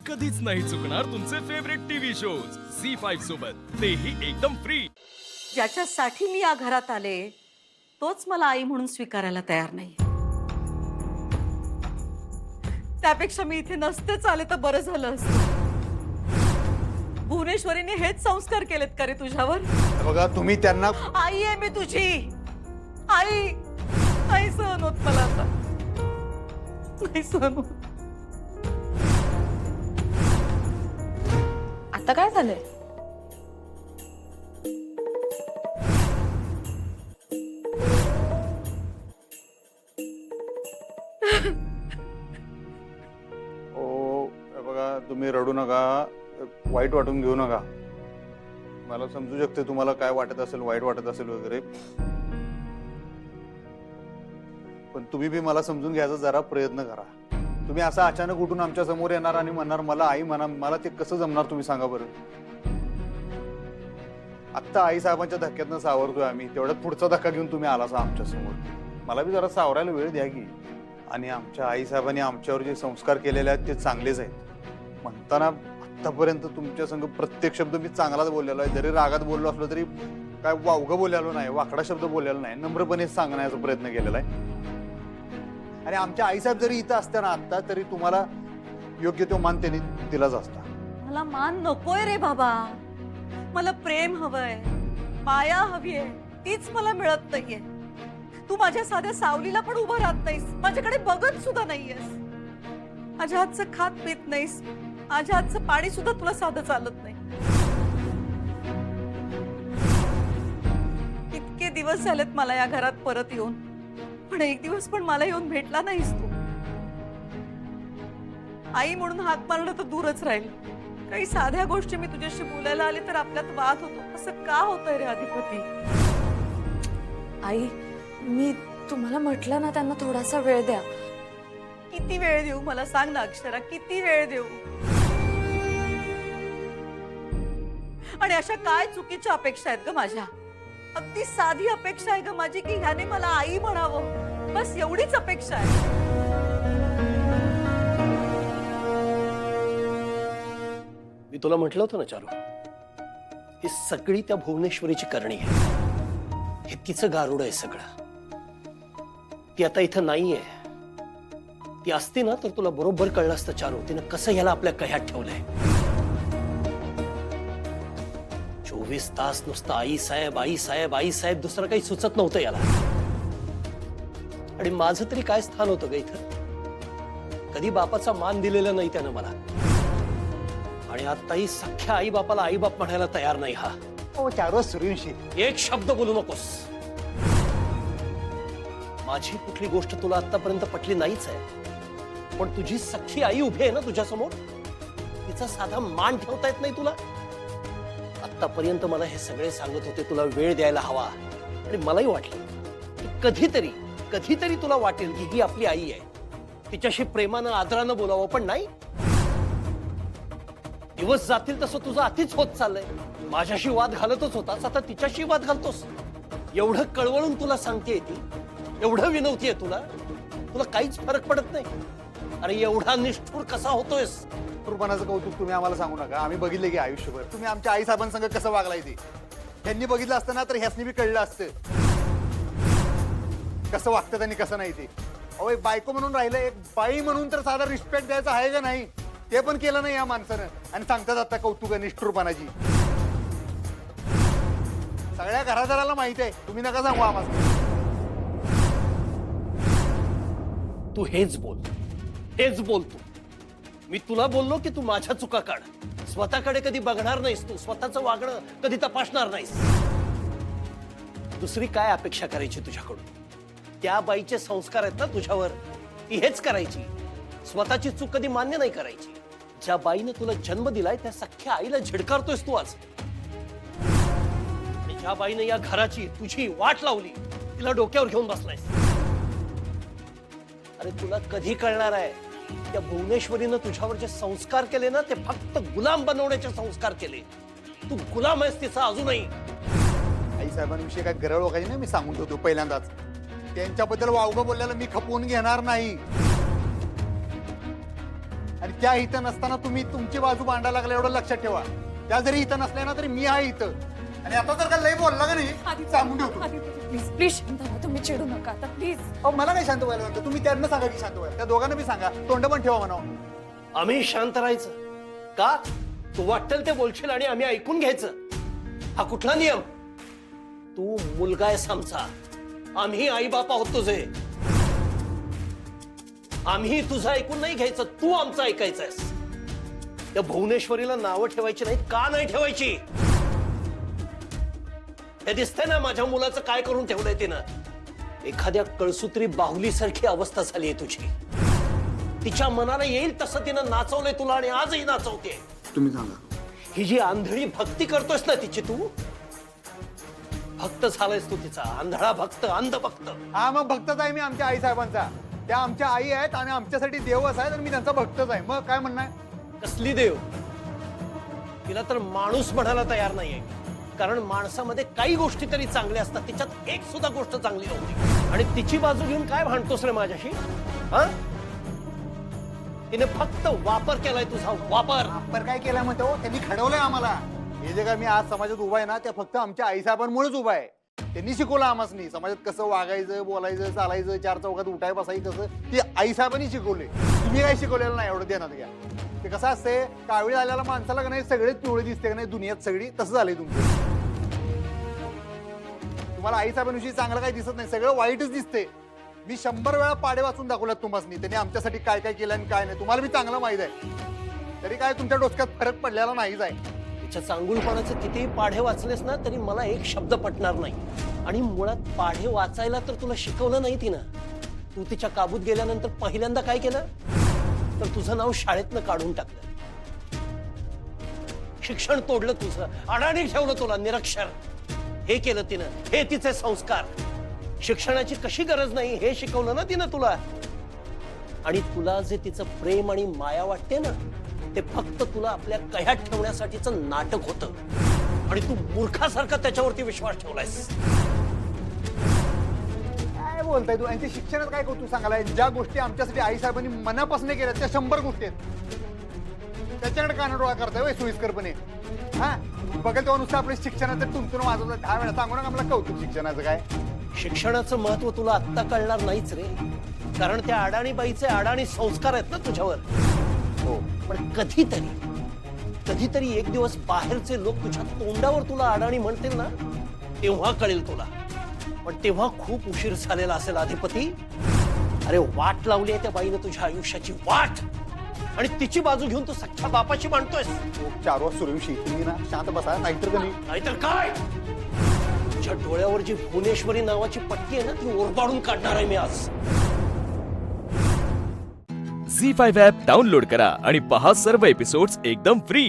कधीच नाही चुकणार तुमचे फेवरेट टीव्ही शोज झी5 सोबत, तेही एकदम फ्री। ज्याच्यासाठी मी या घरात आले तोच मला आई म्हणून स्वीकारायला तयार नाही। त्यापेक्षा मी इथे नसतेच आले तर बरं झालं असतं। भुवनेश्वरीने हेच संस्कार केलेत का रे तुझ्यावर? बघा तुम्ही त्यांना आई आहे मी तुझी। आई नाही सहन होत मला आता, नाही सहन होत। आता काय झालंय? ओ बघा तुम्ही रडू नका, वाईट वाटून घेऊ नका। मला समजू शकते तुम्हाला काय वाटत असेल, वाईट वाटत असेल वगैरे, पण तुम्ही बी मला समजून घ्यायचा जरा प्रयत्न करा। तुम्ही असं अचानक उठून आमच्या समोर येणार आणि म्हणणार मला आई म्हणा, मला ते कसं जमणार तुम्ही सांगा बरं। आत्ता आई साहेबांच्या धक्क्यातनं सावरतोय आम्ही, तेवढ्यात पुढचा धक्का घेऊन तुम्ही आलास आमच्या समोर। मला बी जरा सावरायला वेळ द्या की। आणि आमच्या आई साहेबांनी आमच्यावर जे संस्कार केलेले आहेत ते चांगलेच आहेत। म्हणताना आतापर्यंत तुमच्या संग प्रत्येक शब्द मी चांगलाच बोललेलो आहे, जरी रागात बोललो असलो तरी काय वावगं बोललेलो नाही, वाकडा शब्द बोललेला नाही, नम्रपणे सांगण्याचा प्रयत्न केलेला आहे। आणि आमच्या आईसाहेब जरी इथं असताना आता तरी तुम्हाला योग्य तो मान त्यांनी दिलाच असता। मला मान नकोय रे बाबा, मला प्रेम हवंय, माया हवीये, तीच मला मिळत नाहीये। तू माझ्या साध्या सावलीला पण उभं राहत नाहीस, माझ्याकडे बघत सुद्धा नाहीयेस, माझ्या हातचं खात पीत नाहीस, माझ्या हातचं पाणी सुद्धा तुला साधं चालत नाही। इतके दिवस झालेत मला या घरात परत येऊन, पण एक दिवस पण मला येऊन भेटला नाहीस तू। आई म्हणून हात मारणं तर दूरच राहील, काही साध्या गोष्टी मी तुझ्याशी बोलायला आले तर आपल्यात वाद होतो। असं का होतंय रे अधिपती? आई, मी तुम्हाला म्हटलं ना त्यांना थोडासा वेळ द्या। किती वेळ देऊ मला सांग ना अक्षरा, किती वेळ देऊ? आणि अशा काय चुकीच्या अपेक्षा आहेत ग माझ्या? अगदी साधी अपेक्षा आहे ग माझी की ह्याने मला आई म्हणावं, बस एवढीच अपेक्षा आहे। मी तुला म्हटलं होतं ना चारू, ही सगळी त्या भुवनेश्वरीची करणी आहे, हे तिचं गारुड आहे सगळं। ती आता इथं नाहीये, ती असती ना तर तुला बरोबर कळलं असतं चारू, तिनं कसं ह्याला आपल्या कह्यात ठेवलंय। 24 तास नुसतं आई साहेब आई साहेब आई साहेब, दुसरं काही सुचत नव्हतं याला। आणि माझं तरी काय स्थान होतं ग इथं? कधी बापाचा मान दिलेला नाही त्यानं मला, आणि आताही सख्या आई बापाला आई बाप म्हणायला तयार नाही हा। ओ चारू सूर्यवंशी, एक शब्द बोलू नकोस। माझी कुठली गोष्ट तुला आतापर्यंत पटली नाहीच आहे, पण तुझी सख्खी आई उभी आहे ना तुझ्या समोर, तिचा साधा मान ठेवता येत नाही तुला? आतापर्यंत मला हे सगळे सांगत होते तुला वेळ द्यायला हवा, आणि मलाही वाटलं की कधीतरी कधीतरी तुला वाटेल की ही आपली आई आहे, तिच्याशी प्रेमानं आदरानं बोलावं, पण नाही। दिवस जातील तसं तुझं अतिच होत चाललंय। माझ्याशी वाद घालतच होतास, आता तिच्याशी वाद घालतोस। एवढं कळवळून तुला सांगतेय ती, एवढं विनवतीये तुला, तुला काहीच फरक पडत नाही। अरे एवढा निष्ठुर कसा होतोयस? कृपणाचं कौतुक तुम्ही आम्हाला सांगू नका, आम्ही बघितले की आयुष्यभर तुम्ही आमच्या आई साहेबांसंग कसं वागलाय ते। ह्यांनी बघितलं असतं ना तर ह्यासनी बी कळलं असतं कसं वागतं आणि कसं नाही ते। अहो एक बायको म्हणून राहिलं, एक बाई म्हणून तर साधा रिस्पेक्ट द्यायचा आहे का नाही, ते पण केलं नाही या माणसानं, आणि सांगतात आता कौतुक निष्ठुरपणाची। सगळ्या घरादाराला माहिती आहे, तुम्ही नका सांगू आम्हाला। तू हेच बोल, हेच बोल तू। मी तुला बोललो की तू माझ्या चुका काढ, स्वतःकडे कधी बघणार नाहीस तू, स्वतःचं वागणं कधी तपासणार नाहीस। दुसरी काय अपेक्षा करायची तुझ्याकडून? त्या बाईचे संस्कार आहेत ना तुझ्यावर, ती हेच करायची, स्वतःची चूक कधी मान्य नाही करायची। ज्या बाईने तुला जन्म दिलाय त्या सख्ख्या आईला झिडकारतोयस तू आज, आणि ज्या बाईने या घराची तुझी वाट लावली तिला डोक्यावर घेऊन बसलायस। अरे तुला कधी कळणार आहे, त्या भुवनेश्वरीनं तुझ्यावर जे संस्कार केले ना ते फक्त गुलाम बनवण्याचे संस्कार केले। तू गुलाम आहेस तिचा अजूनही। आई साहेबांविषयी काय गरळ वगायची नाही, मी सांगून ठेवतो पहिल्यांदाच। त्यांच्याबद्दल वावगं बोलल्याला मी खपवून घेणार नाही। आणि त्या इथं नसताना तुम्ही तुमची बाजू मांडायला लागला एवढं लक्षात ठेवा. त्या जरी इथं नसल्या ना तरी मी आहे इथं. आणि आता जर का लय बोलला का नाही सांगून ठेवतो. प्लीज प्लीज शांत व्हा, तुम्ही चिडू नका आता प्लीज. अहो मला नाही शांत व्हायला म्हणतो, तुम्ही त्यांना सांगा की शांत व्हायला. त्या दोघांना बी सांगा, तोंड पण ठेवा म्हणावं. आम्ही शांत राहायचं का? तू वाटेल ते बोलशील आणि आम्ही ऐकून घ्यायचं, हा कुठला नियम? तू मुलगा आहेस आमचा, आम्ही आई बापा आहोत तुझे. आम्ही तुझं ऐकून नाही घ्यायचं, तू आमचं ऐकायचंयस. त्या भुवनेश्वरीला नावं ठेवायची नाहीत का? नाही ठेवायची. हे दिसतंय ना माझ्या मुलाचं काय करून ठेवलंय तिनं. एखाद्या कळसूत्री बाहुलीसारखी अवस्था झाली आहे तुझी. तिच्या मनाला येईल तसं तिनं नाचवलंय तुला आणि आजही नाचवते. तुम्ही सांगा. ही जी आंधळी भक्ती करतोयस ना तिची, तू भक्त झालायस तू तिचा. आंधळा भक्त, अंध भक्त. हा मग भक्तच आहे मी आमच्या आई साहेबांचा. त्या आमच्या आई आहेत आणि आमच्यासाठी देवच आहेत आणि मी त्यांचा भक्तच आहे. मग काय म्हणणार? कसली देव? तिला तर माणूस म्हणायला तयार नाहीये. कारण माणसामध्ये काही गोष्टी तरी चांगल्या असतात, तिच्यात एक सुद्धा गोष्ट चांगली नव्हती. आणि तिची बाजू घेऊन काय भांडतोस रे माझ्याशी? हा, तिने फक्त वापर केलाय तुझा, वापर. आपण काय केलं म्हणतो? त्यांनी घडवलंय आम्हाला. हे जे काय मी आज समाजात उभा आहे ना, ते फक्त आमच्या आई साहेबांमुळेच उभा आहे. त्यांनी शिकवलं आम्हाला समाजात कसं वागायचं, बोलायचं, चालायचं, चार चौकात उठाय बसायचं कसं, ते आई साहेबांनी शिकवले. तुम्ही काही शिकवलेलं नाही, एवढं देण्यात घ्या. ते कसं असते, कावळी आलेला माणसाला का नाही सगळेच पिवळे दिसते का नाही दुनियात सगळी, तसं झालंय तुमचं. तुम्हाला आई साहेबांविषयी चांगलं काही दिसत नाही, सगळं वाईटच दिसते. मी 100 वेळा पाडे वाचून दाखवल्यात तुम्हाला. त्यांनी आमच्यासाठी काय काय केलं आणि काय नाही तुम्हाला बी चांगलं माहित आहे. तरी काय तुमच्या डोसक्यात फरक पडलेला नाहीच आहे. तिच्या चांगुलपणाचे कितीही पाढे वाचलेस ना तरी मला एक शब्द पटणार नाही. आणि मुळात पाढे वाचायला तर तुला शिकवलं नाही तिनं. तू तिच्या काबूत गेल्यानंतर पहिल्यांदा काय केलं तर तुझं नाव शाळेतनं काढून टाकलं. शिक्षण तोडलं तुझं, अडाणी ठेवलं तुला, निरक्षर. हे केलं तिनं. हे तिचे संस्कार. शिक्षणाची कशी गरज नाही हे शिकवलं ना तिनं तुला. आणि तुला जे तिचं प्रेम आणि माया वाटते ना, ते फक्त तुला आपल्या कह्यात ठेवण्यासाठीचं नाटक होतं. आणि तू मूर्खासारखा त्याच्यावरती विश्वास ठेवलायस. काय बोलताय तू? यांच्या शिक्षणात काय कौतुक सांगायला? ज्या गोष्टी आमच्यासाठी आई साहेबांनी मनापासून केल्या त्या 100 गोष्टी आहेत. त्याच्याकडे कानडोळा करताय वय सोयीस्करपणे. हा बघेल तेव्हा नुसतं आपल्या शिक्षणाचं टुनटुन वाजवलं 10 वेळा. सांगू नका मला कौतुक शिक्षणाचं काय. शिक्षणाचं महत्व तुला आत्ता कळणार नाहीच रे. कारण त्या अडाणी बाईचे अडाणी संस्कार आहेत ना तुझ्यावर. हो, पण कधीतरी एक दिवस बाहेरचे लोक तुझ्या तोंडावर तुला अडाणी म्हणतील ना, तेव्हा कळेल तुला. पण तेव्हा खूप उशीर झालेला असेल अधिपती. अरे वाट लावली आहे त्या बाईनं तुझ्या आयुष्याची, वाट. आणि तिची बाजू घेऊन तू सख्या बापाची मांडतोयस. 4 वाजता सूर्यवंशी तुम्ही ना शांत बसा, नाहीतर का नाही. नाहीतर काय? तुझ्या डोळ्यावर जी भुवनेश्वरी नावाची पट्टी आहे ना, ती ओरबाडून काढणार आहे मी आज. झी 5 ॲप डाउनलोड करा आणि पहा सर्व एपिसोड्स एकदम फ्री.